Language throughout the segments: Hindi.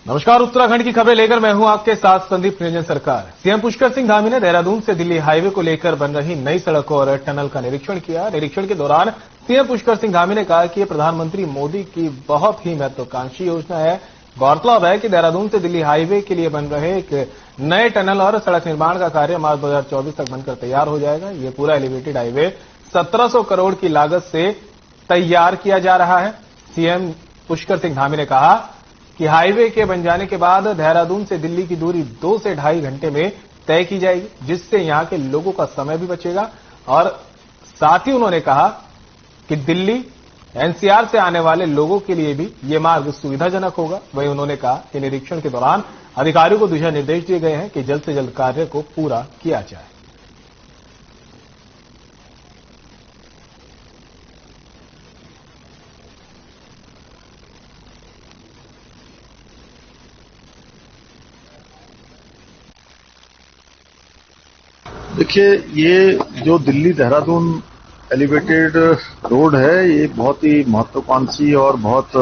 नमस्कार, उत्तराखंड की खबरें लेकर मैं हूं आपके साथ संदीप निरंजन सरकार। सीएम पुष्कर सिंह धामी ने देहरादून से दिल्ली हाईवे को लेकर बन रही नई सड़कों और टनल का निरीक्षण किया। निरीक्षण के दौरान सीएम पुष्कर सिंह धामी ने कहा कि यह प्रधानमंत्री मोदी की बहुत ही महत्वाकांक्षी योजना है। गौरतलब है कि देहरादून से दिल्ली हाईवे के लिए बन रहे एक नए टनल और सड़क निर्माण का कार्य मार्च 2024 तक बनकर तैयार हो जाएगा। ये पूरा एलिवेटेड हाईवे 1700 करोड़ की लागत से तैयार किया जा रहा है। सीएम पुष्कर सिंह धामी ने कहा कि हाईवे के बन जाने के बाद देहरादून से दिल्ली की दूरी 2 से ढाई घंटे में तय की जाएगी, जिससे यहां के लोगों का समय भी बचेगा। और साथ ही उन्होंने कहा कि दिल्ली एनसीआर से आने वाले लोगों के लिए भी ये मार्ग सुविधाजनक होगा। वहीं उन्होंने कहा कि निरीक्षण के दौरान अधिकारियों को दिशा निर्देश दिए गए हैं कि जल्द से जल्द कार्य को पूरा किया जाए। देखिए, ये जो दिल्ली देहरादून एलिवेटेड रोड है, ये बहुत ही महत्वाकांक्षी और बहुत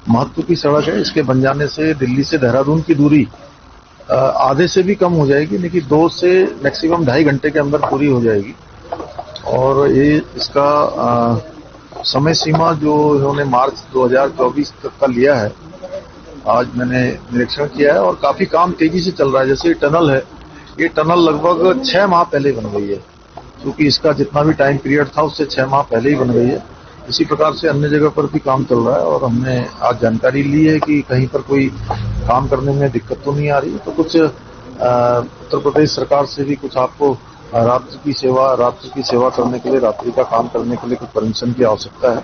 महत्व की सड़क है। इसके बन जाने से दिल्ली से देहरादून की दूरी आधे से भी कम हो जाएगी, लेकिन 2 से मैक्सिमम ढाई घंटे के अंदर पूरी हो जाएगी। और ये इसका समय सीमा जो इन्होंने मार्च 2024 तक का लिया है, आज मैंने निरीक्षण किया है और काफी काम तेजी से चल रहा है। जैसे ये टनल है, ये टनल लगभग 6 माह पहले बन गई है, क्योंकि इसका जितना भी टाइम पीरियड था उससे 6 माह पहले ही बन गई है। इसी प्रकार से अन्य जगह पर भी काम चल रहा है और हमने आज जानकारी ली है कि कहीं पर कोई काम करने में दिक्कत तो नहीं आ रही। तो कुछ उत्तर प्रदेश सरकार से भी कुछ आपको रात्रि की सेवा करने के लिए, रात्रि का काम करने के लिए कुछ परमिशन की आवश्यकता है।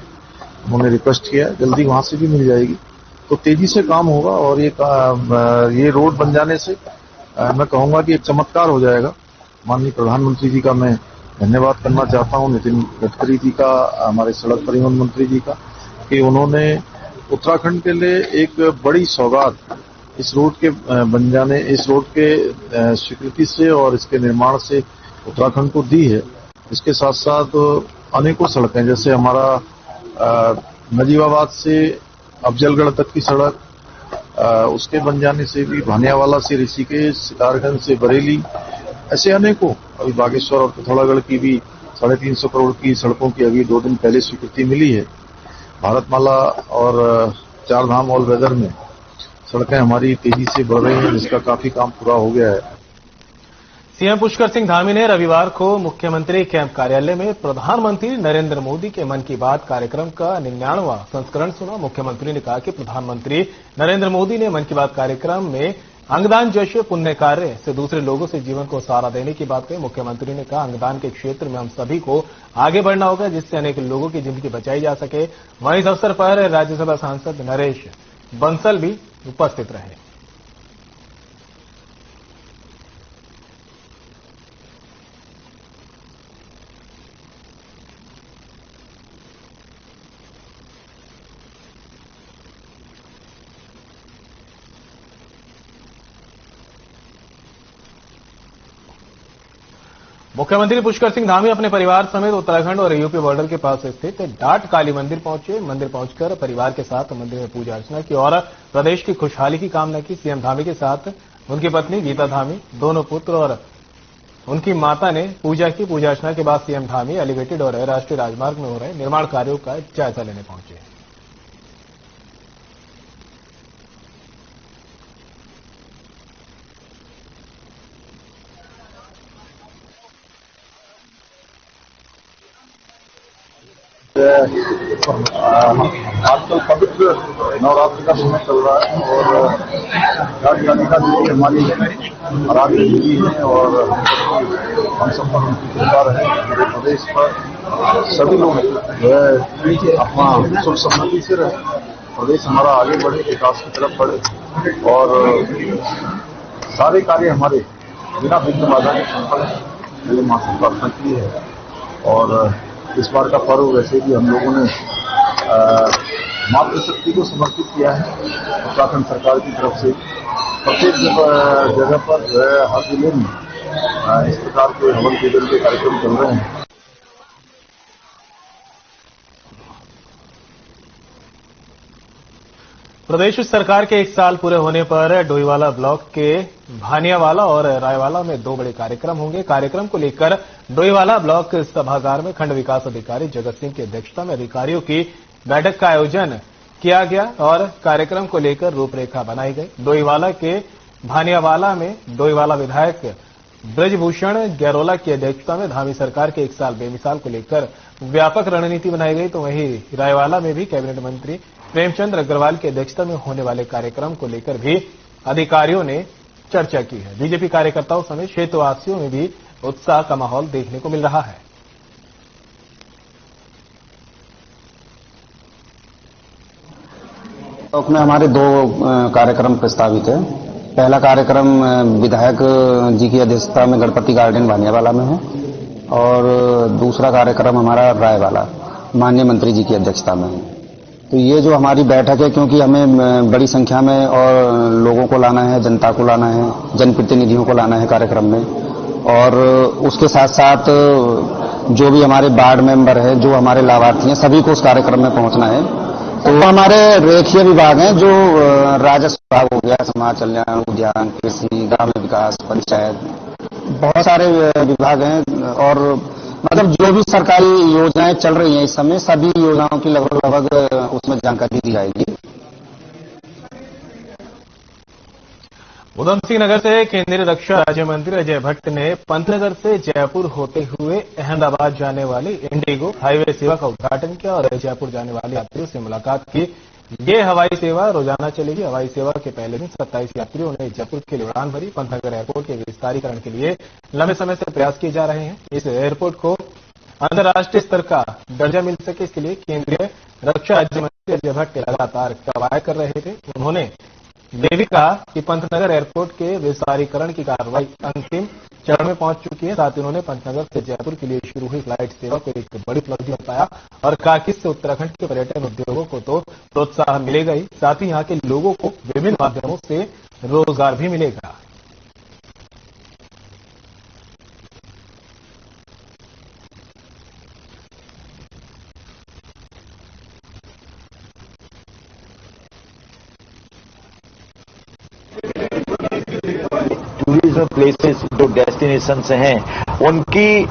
उन्होंने रिक्वेस्ट किया है, जल्दी वहां से भी मिल जाएगी। तो तेजी से काम होगा और ये रोड बन जाने से मैं कहूंगा कि एक चमत्कार हो जाएगा। माननीय प्रधानमंत्री जी का मैं धन्यवाद करना चाहता हूं, नितिन गडकरी जी का, हमारे सड़क परिवहन मंत्री जी का, कि उन्होंने उत्तराखंड के लिए एक बड़ी सौगात इस रोड के बन जाने, इस रोड के स्वीकृति से और इसके निर्माण से उत्तराखंड को दी है। इसके साथ साथ अनेकों सड़कें, जैसे हमारा नजीबाबाद से अफजलगढ़ तक की सड़क, उसके बन जाने से भी भानियावाला से ऋषिकेश, सितारगंज से बरेली, ऐसे अनेकों, अभी बागेश्वर और पिथौरागढ़ की भी 350 करोड़ की सड़कों की अभी 2 दिन पहले स्वीकृति मिली है। भारतमाला और 4 धाम ऑल वेदर में सड़कें हमारी तेजी से बढ़ रही हैं, जिसका काफी काम पूरा हो गया है। सीएम पुष्कर सिंह धामी ने रविवार को मुख्यमंत्री कैंप कार्यालय में प्रधानमंत्री नरेंद्र मोदी के मन की बात कार्यक्रम का 99वां संस्करण सुना। मुख्यमंत्री ने कहा कि प्रधानमंत्री नरेंद्र मोदी ने मन की बात कार्यक्रम में अंगदान जैसे पुण्य कार्य से दूसरे लोगों से जीवन को सहारा देने की बात कही। मुख्यमंत्री ने कहा, अंगदान के क्षेत्र में हम सभी को आगे बढ़ना होगा, जिससे अनेक लोगों की जिंदगी बचाई जा सके। वहीं इस अवसर पर राज्यसभा सांसद नरेश बंसल भी उपस्थित रहे। मुख्यमंत्री पुष्कर सिंह धामी अपने परिवार समेत उत्तराखंड और यूपी बॉर्डर के पास स्थित डाट काली मंदिर पहुंचे। मंदिर पहुंचकर परिवार के साथ मंदिर में पूजा अर्चना की और प्रदेश की खुशहाली की कामना की। सीएम धामी के साथ उनकी पत्नी गीता धामी, दोनों पुत्र और उनकी माता ने पूजा की। पूजा अर्चना के बाद सीएम धामी एलिवेटेड और राष्ट्रीय राजमार्ग में हो रहे निर्माण कार्यों का जायजा लेने पहुंचे। आजकल पवित्र नवरात्रि का समय चल रहा है और राजकालिका देवी हमारी आराध्य देवी है और हम सब पर उनकी कृपा रहे। पूरे प्रदेश पर सभी लोग जो है अपना सुख समृद्धि से रहे, प्रदेश हमारा आगे बढ़े, विकास की तरफ बढ़े और सारे कार्य हमारे बिना विघ्न बाधा के संपन्न है। मैंने मां से प्रार्थना की है और इस बार का पर्व वैसे भी हम लोगों ने मातृशक्ति को समर्पित किया है। उत्तराखंड सरकार की तरफ से प्रत्येक जगह पर हर जिले में इस प्रकार के हवन पूजन के कार्यक्रम चल रहे हैं। प्रदेश सरकार के 1 साल पूरे होने पर डोईवाला ब्लॉक के भानियावाला और रायवाला में 2 बड़े कार्यक्रम होंगे। कार्यक्रम को लेकर डोईवाला ब्लॉक सभागार में खंड विकास अधिकारी जगत सिंह की अध्यक्षता में अधिकारियों की बैठक का आयोजन किया गया और कार्यक्रम को लेकर रूपरेखा बनाई गई। डोईवाला के भानियावाला में डोईवाला विधायक ब्रजभूषण गैरोला की अध्यक्षता में धामी सरकार के 1 साल बेमिसाल को लेकर व्यापक रणनीति बनाई गई, तो वहीं रायवाला में भी कैबिनेट मंत्री प्रेमचंद अग्रवाल की अध्यक्षता में होने वाले कार्यक्रम को लेकर भी अधिकारियों ने चर्चा की है। बीजेपी कार्यकर्ताओं समेत क्षेत्रवासियों में भी उत्साह का माहौल देखने को मिल रहा है। ब्लॉक में हमारे 2 कार्यक्रम प्रस्तावित है। पहला कार्यक्रम विधायक जी की अध्यक्षता में गणपति गार्डन भानियावाला में है और दूसरा कार्यक्रम हमारा रायवाला माननीय मंत्री जी की अध्यक्षता में है। तो ये जो हमारी बैठक है, क्योंकि हमें बड़ी संख्या में और लोगों को लाना है, जनता को लाना है, जनप्रतिनिधियों को लाना है कार्यक्रम में, और उसके साथ साथ जो भी हमारे वार्ड मेंबर है, जो हमारे लाभार्थी हैं, सभी को उस कार्यक्रम में पहुंचना है। तो हमारे रेखीय विभाग हैं, जो राजस्व विभाग हो गया, समाज कल्याण, उद्यान, कृषि, ग्रामीण विकास, पंचायत, बहुत सारे विभाग हैं और मतलब जो भी सरकारी योजनाएं चल रही हैं इस समय, सभी योजनाओं की लगभग उसमें जानकारी दी जाएगी। उधमसिंह नगर से केंद्रीय रक्षा राज्य मंत्री अजय भट्ट ने पंतनगर से जयपुर होते हुए अहमदाबाद जाने वाली इंडिगो हाईवे सेवा का उद्घाटन किया और जयपुर जाने वाले यात्रियों से मुलाकात की। ये हवाई सेवा रोजाना चलेगी। हवाई सेवा के पहले दिन 27 यात्रियों ने जयपुर के लिए उड़ान भरी। पंतनगर एयरपोर्ट के विस्तारीकरण के लिए लंबे समय से प्रयास किए जा रहे हैं। इस एयरपोर्ट को अंतर्राष्ट्रीय स्तर का दर्जा मिल सके, इसके लिए केंद्रीय रक्षा राज्य मंत्री अजय भट्ट लगातार कवायद कर रहे थे। उन्होंने ये भी कहा कि पंतनगर एयरपोर्ट के विस्तारीकरण की कार्रवाई अंतिम चरण में पहुंच चुकी है। साथ ही उन्होंने पंतनगर से जयपुर के लिए शुरू हुई फ्लाइट सेवा को एक बड़ी उपलब्धि बताया और कहा कि इससे उत्तराखंड के पर्यटन उद्योगों को तो प्रोत्साहन मिलेगा ही, साथ ही यहाँ के लोगों को विभिन्न माध्यमों से रोजगार भी मिलेगा। टूरिज्म प्लेसेस जो डेस्टिनेशंस हैं उनकी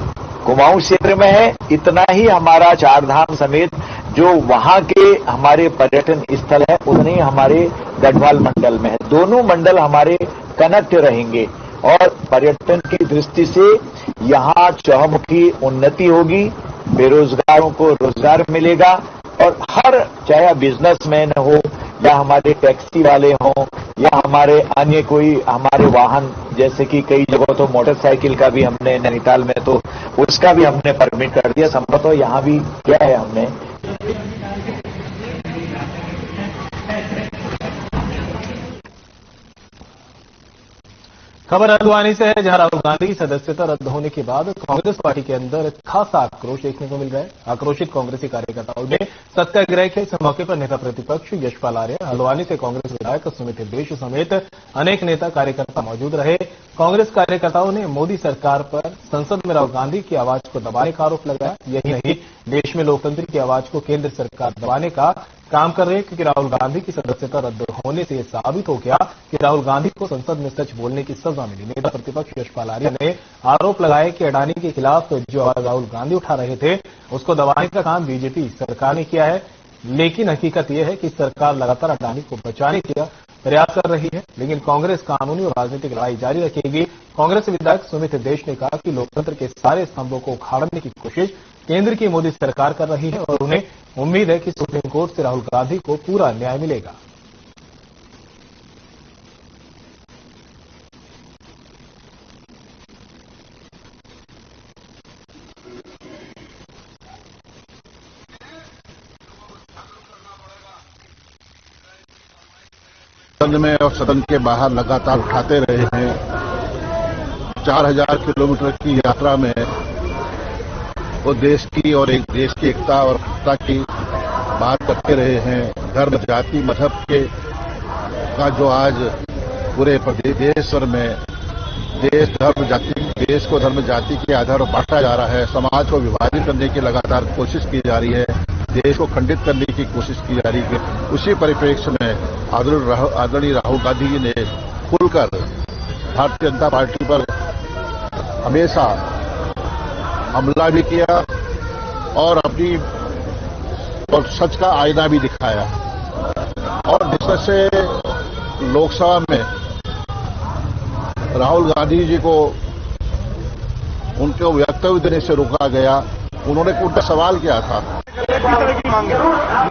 कुमाऊं क्षेत्र में है, इतना ही हमारा चारधाम समेत जो वहां के हमारे पर्यटन स्थल है उतने ही हमारे गढ़वाल मंडल में है। दोनों मंडल हमारे कनेक्ट रहेंगे और पर्यटन की दृष्टि से यहाँ चहुमुखी उन्नति होगी, बेरोजगारों को रोजगार मिलेगा और हर चाहे बिजनेसमैन हो या हमारे टैक्सी वाले हों या हमारे अन्य कोई हमारे वाहन, जैसे कि कई जगहों तो मोटरसाइकिल का भी हमने नैनीताल में तो उसका भी हमने परमिट कर दिया। संभवतः यहाँ भी क्या है हमने खबर हल्द्वानी से है, जहां राहुल गांधी की सदस्यता रद्द होने के बाद कांग्रेस पार्टी के अंदर खासा आक्रोश देखने को मिल रहा है। आक्रोशित कांग्रेसी कार्यकर्ताओं ने सत्याग्रह के इस मौके पर नेता प्रतिपक्ष यशपाल आर्य, हल्द्वानी से कांग्रेस विधायक सुमित देश समेत अनेक नेता कार्यकर्ता मौजूद रहे। कांग्रेस कार्यकर्ताओं ने मोदी सरकार पर संसद में राहुल गांधी की आवाज को दबाने का आरोप लगाया। यही नहीं, देश में लोकतंत्र की आवाज को केंद्र सरकार दबाने का काम कर रहे हैं, क्योंकि राहुल गांधी की सदस्यता रद्द होने से यह साबित हो गया कि राहुल गांधी को संसद में सच बोलने की सजा मिली। नेता प्रतिपक्ष यशपाल आर्य ने आरोप लगाया कि अडानी के खिलाफ जो आवाज राहुल गांधी उठा रहे थे उसको दबाने का काम बीजेपी सरकार ने किया है, लेकिन हकीकत यह है कि सरकार लगातार अडानी को बचाने का प्रयास कर रही है। लेकिन कांग्रेस कानूनी और राजनीतिक लड़ाई जारी रखेगी। कांग्रेस विधायक सुमित देश ने कहा कि लोकतंत्र के सारे स्तंभों को उखाड़ने की कोशिश केंद्र की मोदी सरकार कर रही है और उन्हें उम्मीद है कि सुप्रीम कोर्ट से राहुल गांधी को पूरा न्याय मिलेगा। सदन में और सदन के बाहर लगातार उठाते रहे हैं। 4000 किलोमीटर की यात्रा में वो देश की और एक देश की एकता और अखंडता की बात करते रहे हैं। धर्म, जाति, मजहब के का जो आज पूरे देश और में देश को धर्म जाति के आधार पर बांटा जा रहा है, समाज को विभाजित करने की लगातार कोशिश की जा रही है, देश को खंडित करने की कोशिश की जा रही है। उसी परिप्रेक्ष्य में आदरणीय राहुल गांधी जी ने खुलकर भारतीय जनता पार्टी पर हमेशा हमला भी किया और और सच का आईना भी दिखाया। और जिस तरह से लोकसभा में राहुल गांधी जी को उनके वक्तव्य देने से रोका गया, उन्होंने उनका सवाल किया था।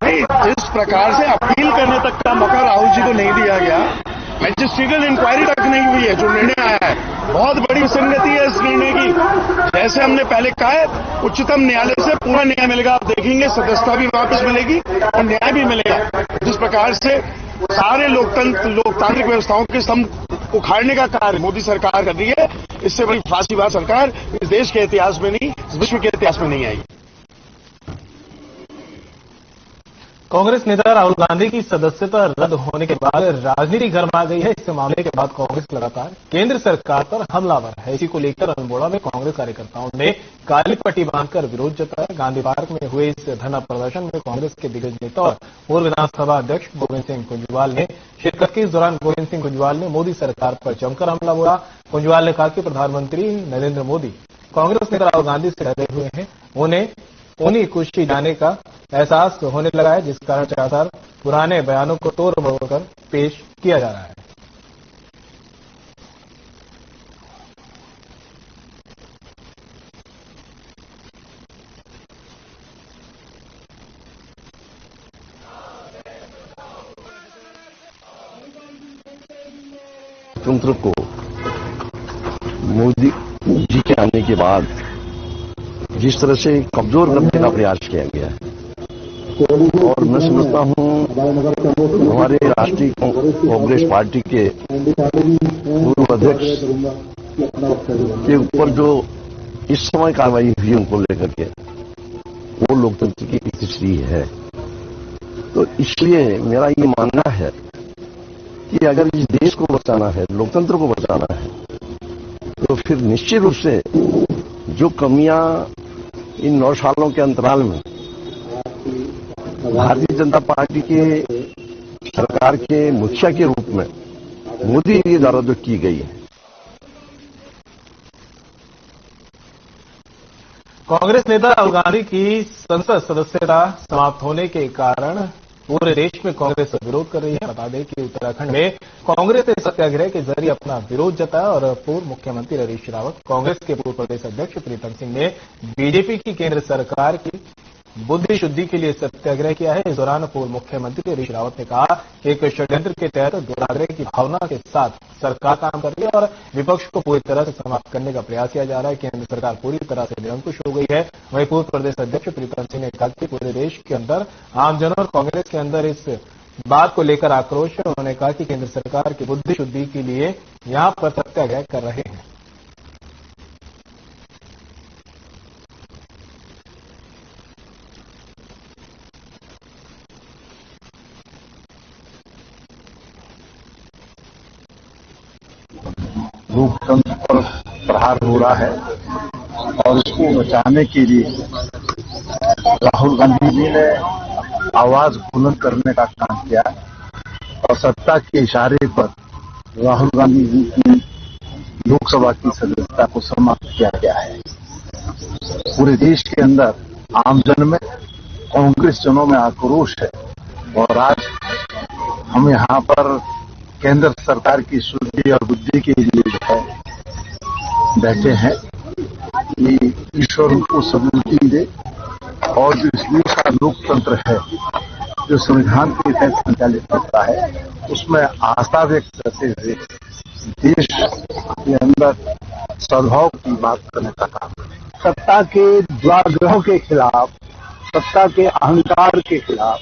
नहीं, इस प्रकार से अपील करने तक का मौका राहुल जी को नहीं दिया गया। मैजिस्ट्रेटियल इंक्वायरी तक नहीं हुई है। जो निर्णय आया है बहुत बड़ी विसंगति है इस निर्णय की। जैसे हमने पहले कहा है, उच्चतम न्यायालय से पूरा न्याय मिलेगा। आप देखेंगे सदस्यता भी वापस मिलेगी और न्याय भी मिलेगा। जिस प्रकार से सारे लोकतांत्रिक व्यवस्थाओं के स्तंभ उखाड़ने का कार्य मोदी सरकार कर रही है, इससे बड़ी फांसीवार सरकार इस देश के इतिहास में नहीं, इस विश्व के इतिहास में नहीं आई। कांग्रेस नेता राहुल गांधी की सदस्यता रद्द होने के बाद राजनीति गर्मा गई है। इस मामले के बाद कांग्रेस लगातार केंद्र सरकार पर हमलावर है। इसी को लेकर अल्मोड़ा में कांग्रेस कार्यकर्ताओं ने काली पट्टी बांधकर विरोध जताया। गांधी पार्क में हुए इस धरना प्रदर्शन में कांग्रेस के दिग्गज नेता और पूर्व विधानसभा अध्यक्ष गोविंद सिंह कुंजवाल ने शिरकत की। इस दौरान गोविंद सिंह कुंजवाल ने मोदी सरकार पर जमकर हमला बोला। कुंजवाल ने कहा कि प्रधानमंत्री नरेंद्र मोदी कांग्रेस नेता राहुल गांधी से डरे हुए हैं। उन्हीं खुशी जाने का एहसास होने लगा है, जिस कारण लगातार पुराने बयानों को तोड़ मरोड़ कर पेश किया जा रहा है। तंत्र को मोदी जी के आने के बाद जिस तरह से कमजोर करने का प्रयास किया गया है, और मैं समझता हूं हमारे राष्ट्रीय कांग्रेस पार्टी के पूर्व अध्यक्ष के ऊपर जो इस समय कार्रवाई हुई उनको लेकर के, वो लोकतंत्र की स्थिति है। तो इसलिए मेरा ये मानना है कि अगर इस देश को बचाना है, लोकतंत्र को बचाना है, तो फिर निश्चित रूप से जो कमियां इन 9 सालों के अंतराल में भारतीय जनता पार्टी के सरकार के मुखिया के रूप में मोदी जी द्वारा जो की गई है। कांग्रेस नेता राहुल गांधी की संसद सदस्यता समाप्त होने के कारण पूरे देश में कांग्रेस विरोध कर रही है। बता दें कि उत्तराखंड में कांग्रेस ने सत्याग्रह के जरिए अपना विरोध जताया और पूर्व मुख्यमंत्री हरीश रावत, कांग्रेस के पूर्व प्रदेश अध्यक्ष प्रीतम सिंह ने बीजेपी की केंद्र सरकार की बुद्धि शुद्धि के लिए सत्याग्रह किया है। इस दौरान पूर्व मुख्यमंत्री हरीश रावत ने कहा कि एक षड्यंत्र के तहत दुराग्रह की भावना के साथ सरकार काम कर रही है और विपक्ष को पूरी तरह से समाप्त करने का प्रयास किया जा रहा है। केंद्र सरकार पूरी तरह से निरंकुश हो गई है। वहीं पूर्व प्रदेश अध्यक्ष प्रीतम सिंह ने कहा कि पूरे देश के अंदर आमजनों और कांग्रेस के अंदर इस बात को लेकर आक्रोश है। उन्होंने कहा कि केंद्र सरकार की बुद्धि शुद्धि के लिए यहां पर सत्याग्रह कर रहे हैं। लोकतंत्र पर प्रहार हो रहा है और इसको बचाने के लिए राहुल गांधी जी ने आवाज बुलंद करने का काम किया और सत्ता के इशारे पर राहुल गांधी जी की लोकसभा की सदस्यता को समाप्त किया गया है। पूरे देश के अंदर आमजन में, कांग्रेस जनों में आक्रोश है और आज हम यहाँ पर केंद्र सरकार की शुद्धि और बुद्धि के लिए जो है बैठे हैं कि ईश्वर उनको सद्बुद्धि दे और जो इस देश का लोकतंत्र है, जो संविधान के तहत संचालित करता है, उसमें आस्था व्यक्त करते हुए देश के अंदर सद्भाव की बात करने का काम। सत्ता के दुराग्रहों के खिलाफ, सत्ता के अहंकार के खिलाफ,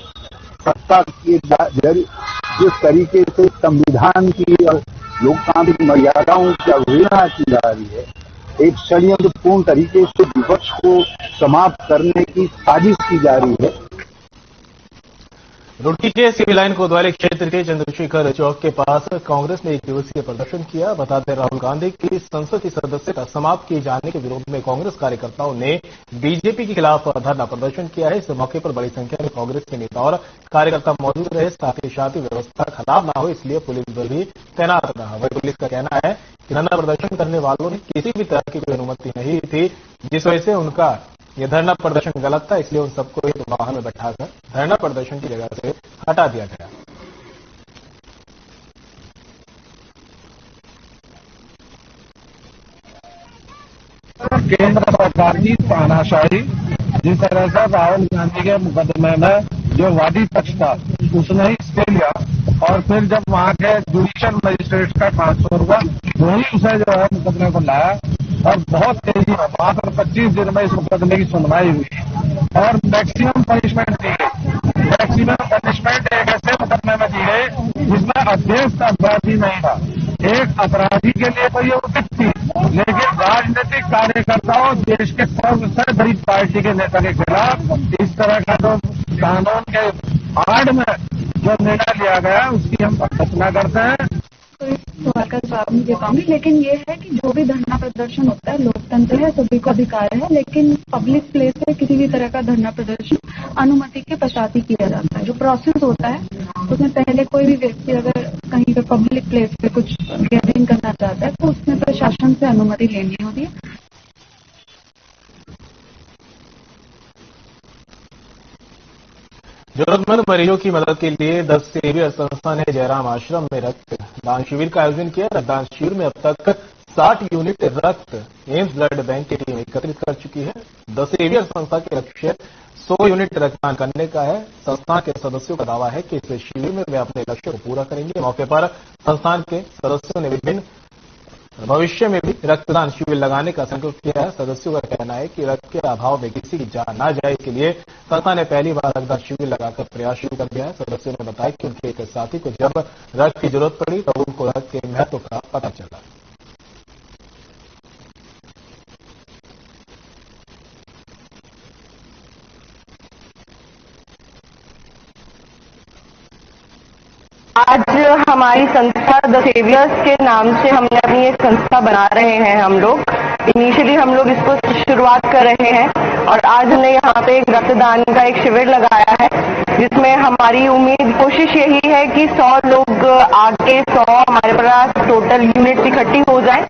सत्ता के जिस तरीके से संविधान की और लोकतांत्रिक मर्यादाओं की अवहेलना की जा रही है, एक षड्यंत्रपूर्ण तरीके से विपक्ष को समाप्त करने की साजिश की जा रही है। रुड़की के सिविल लाइन कोतवाली क्षेत्र के चंद्रशेखर चौक के पास कांग्रेस ने एक दिवसीय प्रदर्शन किया। बताते राहुल गांधी की संसद की सदस्यता समाप्त किए जाने के विरोध में कांग्रेस कार्यकर्ताओं ने बीजेपी के खिलाफ धरना प्रदर्शन किया है। इस मौके पर बड़ी संख्या में कांग्रेस के नेता और कार्यकर्ता मौजूद रहे। साथ ही शांति व्यवस्था खराब न हो इसलिए पुलिस बल भी तैनात रहा। वही पुलिस का कहना है कि धरना प्रदर्शन करने वालों ने किसी भी तरह की कोई अनुमति नहीं थी, जिस वजह से उनका यह धरना प्रदर्शन गलत था, इसलिए उन सबको एक वाहन में बैठाकर धरना प्रदर्शन की जगह से हटा दिया गया। केंद्र सरकार की तानाशाही, जिस तरह से राहुल गांधी के मुकदमे में जो वादी पक्ष था उसने ही स्टे लिया और फिर जब वहां के जुडिशियल मजिस्ट्रेट का ट्रांसफर हुआ वही उसे जो है मुकदमे को लाया और बहुत तेजी में मात्र 25 दिन में इस मुकदमे की सुनवाई हुई और मैक्सिमम पनिशमेंट दी गई। मैक्सिमम पनिशमेंट एक ऐसे मुकदमे में दी गई जिसमें अध्यक्ष अपराधी नहीं था। एक अपराधी के लिए तो ये उचित थी, लेकिन राजनीतिक कार्यकर्ताओं देश के सबसे बड़ी पार्टी के नेता के खिलाफ इस तरह का जो कानून के आड़ में जो निर्णय लिया गया उसकी हम आलोचना करते हैं। तो इस सवाल का जवाब नहीं दे पाऊंगी, लेकिन ये है कि जो भी धरना प्रदर्शन होता है लोकतंत्र है, सभी को अधिकार है, लेकिन पब्लिक प्लेस पे किसी भी तरह का धरना प्रदर्शन अनुमति के पश्चात ही किया जाता है। जो प्रोसेस होता है उसमें पहले कोई भी व्यक्ति अगर कहीं पे पब्लिक प्लेस पे कुछ गैदरिंग करना चाहता है तो उसमें प्रशासन से अनुमति लेनी होती है। जरूरतमंद मरीजों की मदद के लिए 10 सेवियर संस्था ने जयराम आश्रम में रक्तदान शिविर का आयोजन किया। रक्तदान शिविर में अब तक 60 यूनिट रक्त एम्स ब्लड बैंक की टीम एकत्रित कर चुकी है। 10 सेवियर संस्था के लक्ष्य 100 यूनिट रक्तदान करने का है। संस्थान के सदस्यों का दावा है कि इस शिविर में वे अपने लक्ष्य को पूरा करेंगे। मौके पर संस्थान के सदस्यों ने विभिन्न भविष्य में भी रक्तदान शिविर लगाने का संकल्प किया है। सदस्यों का कहना है कि रक्त के अभाव में किसी की जान न जाए, इसके लिए संस्था ने पहली बार रक्तदान शिविर लगाकर प्रयास शुरू कर दिया है। सदस्यों ने बताया कि उनके एक साथी को जब रक्त की जरूरत पड़ी तब उनको रक्त के महत्व का पता चला। आज हमारी संस्था द सेवियर्स के नाम से हमने अपनी एक संस्था बना रहे हैं। हम लोग इनिशियली हम लोग इसको शुरुआत कर रहे हैं और आज हमने यहाँ पे एक रक्तदान का एक शिविर लगाया है, जिसमें हमारी उम्मीद कोशिश यही है कि 100 लोग आके 100 हमारे पास टोटल यूनिट इकट्ठी हो जाए।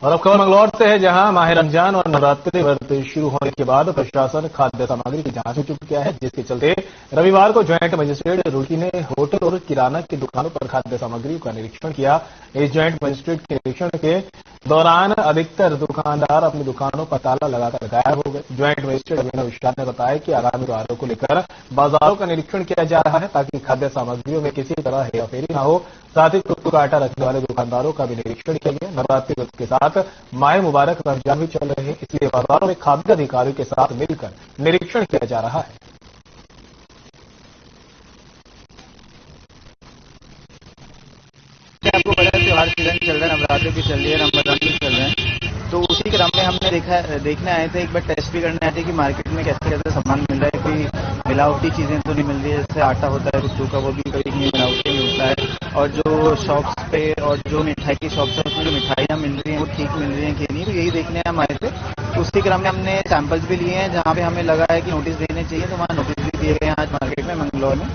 और अब खबर मंगलौर से है, जहां माह रमजान और नवरात्रि व्रत शुरू होने के बाद प्रशासन खाद्य सामग्री की जांच में जुट गया है, जिसके चलते रविवार को ज्वाइंट मजिस्ट्रेट रुड़की ने होटल और किराना की दुकानों पर खाद्य सामग्री का निरीक्षण किया। इस ज्वाइंट मजिस्ट्रेट के निरीक्षण के दौरान अधिकतर दुकानदार अपनी दुकानों पर ताला लगाकर गायब हो गए। ज्वाइंट मजिस्ट्रेट अभिनव विश्वास ने बताया कि आगामी त्योहारों को लेकर बाजारों का निरीक्षण किया जा रहा है ताकि खाद्य सामग्रियों में किसी तरह हेराफेरी न हो। साथ ही कुत्तों का आटा रखने वाले दुकानदारों का भी निरीक्षण किया गया। नवरात्रि व्रत के साथ माह मुबारक रमजान भी चल रहे हैं, इसलिए बाजारों में खाद्य अधिकारियों के साथ मिलकर निरीक्षण किया जा रहा है। आपको पता है त्योहार सीजन चल रहा है, नवरात्रि भी चल रही है, रमजान भी चल रहे हैं, तो उसी क्रम में हमने देखने आए थे, एक बार टेस्ट भी करने आए थे कि मार्केट में कैसे कैसे सामान मिल रहा है, कोई मिलावटी चीजें तो नहीं मिल रही है। जैसे आटा होता है कुत्तों का, वो भी कभी मिलावटी मिलता है, और जो शॉप्स पे और जो मिठाई की शॉप्स है उसमें जो मिठाइयाँ मिल रही हैं वो ठीक मिल रही हैं कि नहीं, तो यही देखने हम आए थे। तो उसी क्रम में हमने सैंपल्स भी लिए हैं, जहाँ पे हमें लगा है कि नोटिस देने चाहिए, तो वहाँ नोटिस भी दिए गए हैं आज मार्केट में मंगलौर में।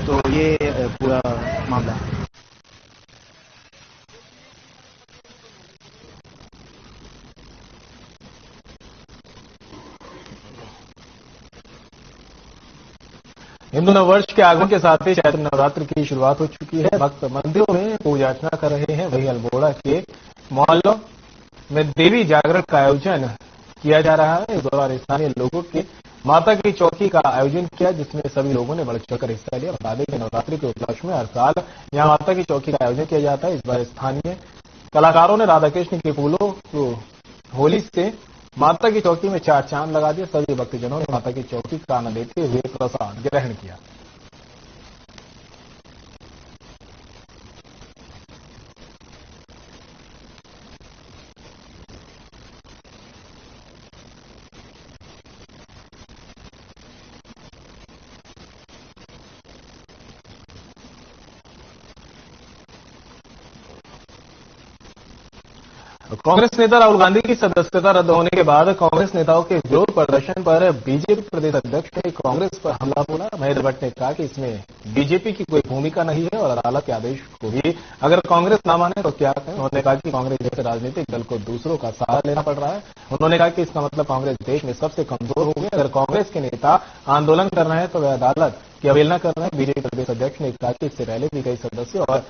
तो ये पूरा मामला है। हिंदू नववर्ष के आगमन के साथ ही चैत्र नवरात्र की शुरुआत हो चुकी है। भक्त मंदिरों में पूजा अर्चना कर रहे हैं। वहीं अल्मोड़ा के मोहल्लों में देवी जागरण का आयोजन किया जा रहा है। इस दौरान स्थानीय लोगों के माता की चौकी का आयोजन किया, जिसमें सभी लोगों ने बढ़ चढ़कर हिस्सा लिया। बता दें कि नवरात्रि के उपलक्ष्य में हर साल यहां माता की चौकी का आयोजन किया जाता है। इस बार स्थानीय कलाकारों ने राधा कृष्ण के फूलों को होली से माता की चौकी में 4 चांद लगा दिए। सभी भक्तजनों ने माता की चौकी का आनंद लेते हुए प्रसाद ग्रहण किया। कांग्रेस नेता राहुल गांधी की सदस्यता रद्द होने के बाद कांग्रेस नेताओं के विरोध प्रदर्शन पर बीजेपी प्रदेश अध्यक्ष ने कांग्रेस पर हमला बोला। महेंद्र भट्ट ने कहा कि इसमें बीजेपी की कोई भूमिका नहीं है और अदालत के आदेश को भी अगर कांग्रेस न माने तो क्या करें। उन्होंने कहा कि कांग्रेस जैसे राजनीतिक दल को दूसरों का सहारा लेना पड़ रहा है। उन्होंने कहा कि इसका मतलब कांग्रेस देश में सबसे कमजोर हो गई। अगर कांग्रेस के नेता आंदोलन कर रहे हैं तो वे अदालत की अवहेलना कर रहे हैं। बीजेपी प्रदेश अध्यक्ष ने कहा कि इससे पहले भी कई सदस्यों और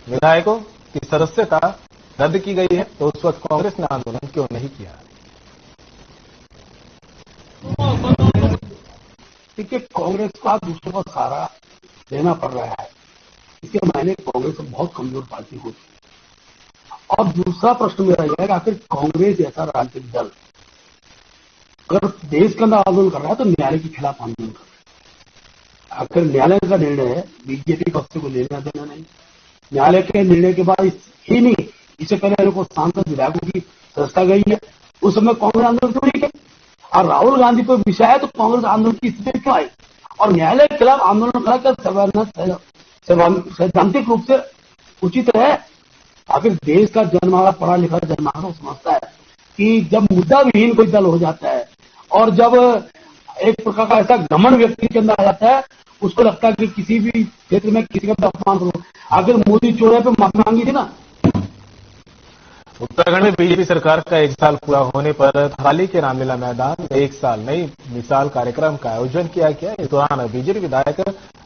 विधायकों की सदस्यता रद्द की गई है, तो उस वक्त कांग्रेस ने आंदोलन क्यों नहीं किया। देखिए, कांग्रेस का दूसरों का सहारा लेना पड़ रहा है, इसके मायने कांग्रेस बहुत कमजोर पार्टी होती है। और दूसरा प्रश्न मेरा यह है कि आखिर कांग्रेस जैसा राजनीतिक दल अगर देश के अंदर आंदोलन कर रहा है तो न्यायालय के खिलाफ आंदोलन कर रहा है। आखिर न्यायालय का निर्णय है, बीजेपी पक्ष को लेना देना नहीं। न्यायालय के निर्णय के बाद ही नहीं, इससे पहले को सांसद विधायकों की सदस्यता गई है, उस समय कांग्रेस आंदोलन क्यों नहीं किया। और राहुल गांधी पर विषय है तो कांग्रेस आंदोलन की स्थिति क्यों आई और न्यायालय के खिलाफ आंदोलन कराकर सैद्धांतिक रूप से उचित है। आखिर देश का जनमानस, पढ़ा लिखा जनमानस समझता है कि जब मुद्दा विहीन कोई दल हो जाता है और जब एक प्रकार का ऐसा घमंड व्यक्ति के अंदर आ जाता है, उसको लगता है कि किसी भी क्षेत्र में किसी का भी अपमान करो। आखिर मोदी चोरी पे माफी मांगी थी ना। उत्तराखंड में बीजेपी सरकार का 1 साल पूरा होने पर थराली के रामलीला मैदान में 1 साल नई मिसाल कार्यक्रम का आयोजन किया गया। इस दौरान बीजेपी विधायक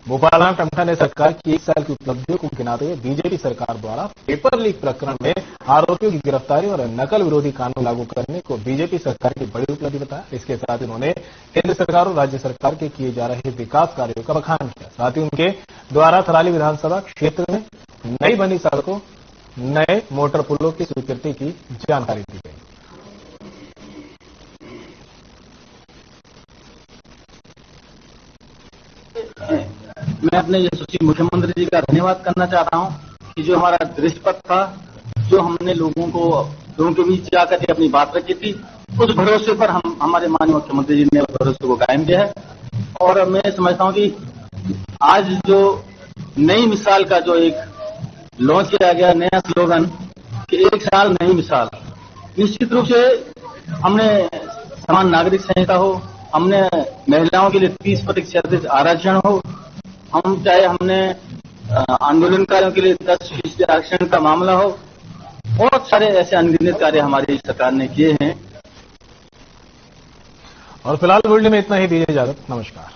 भोपाल राम टमटा ने सरकार की 1 साल की उपलब्धियों को गिनाते हुए बीजेपी सरकार द्वारा पेपर लीक प्रकरण में आरोपियों की गिरफ्तारी और नकल विरोधी कानून लागू करने को बीजेपी सरकार की बड़ी उपलब्धि बताया। इसके साथ उन्होंने केंद्र सरकार और राज्य सरकार के किए जा रहे विकास कार्यों का बखान किया। साथ ही उनके द्वारा थराली विधानसभा क्षेत्र में नई बनी सड़कों, नए मोटर पुलों की स्वीकृति की जानकारी दी गई। मैं अपने यशस्वी मुख्यमंत्री जी का धन्यवाद करना चाहता हूं कि जो हमारा दृष्टिपथ था, जो हमने लोगों के बीच जाकर के अपनी बात रखी थी, उस भरोसे पर हमारे माननीय मुख्यमंत्री जी ने उस भरोसे को कायम किया है। और मैं समझता हूं कि आज जो नई मिसाल का जो एक लॉन्च किया गया नया स्लोगन कि 1 साल नई मिसाल, निश्चित रूप से हमने समान नागरिक संहिता हो, हमने महिलाओं के लिए 30% आरक्षण हो, हम चाहे हमने आंदोलनकारियों के लिए 10% आरक्षण का मामला हो, बहुत सारे ऐसे अनगिनत कार्य हमारी सरकार ने किए हैं। और फिलहाल बुलेटिन में इतना ही। दीजिए इजाजत, नमस्कार।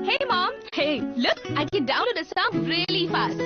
Hey mom, hey, look, I can download a song really fast.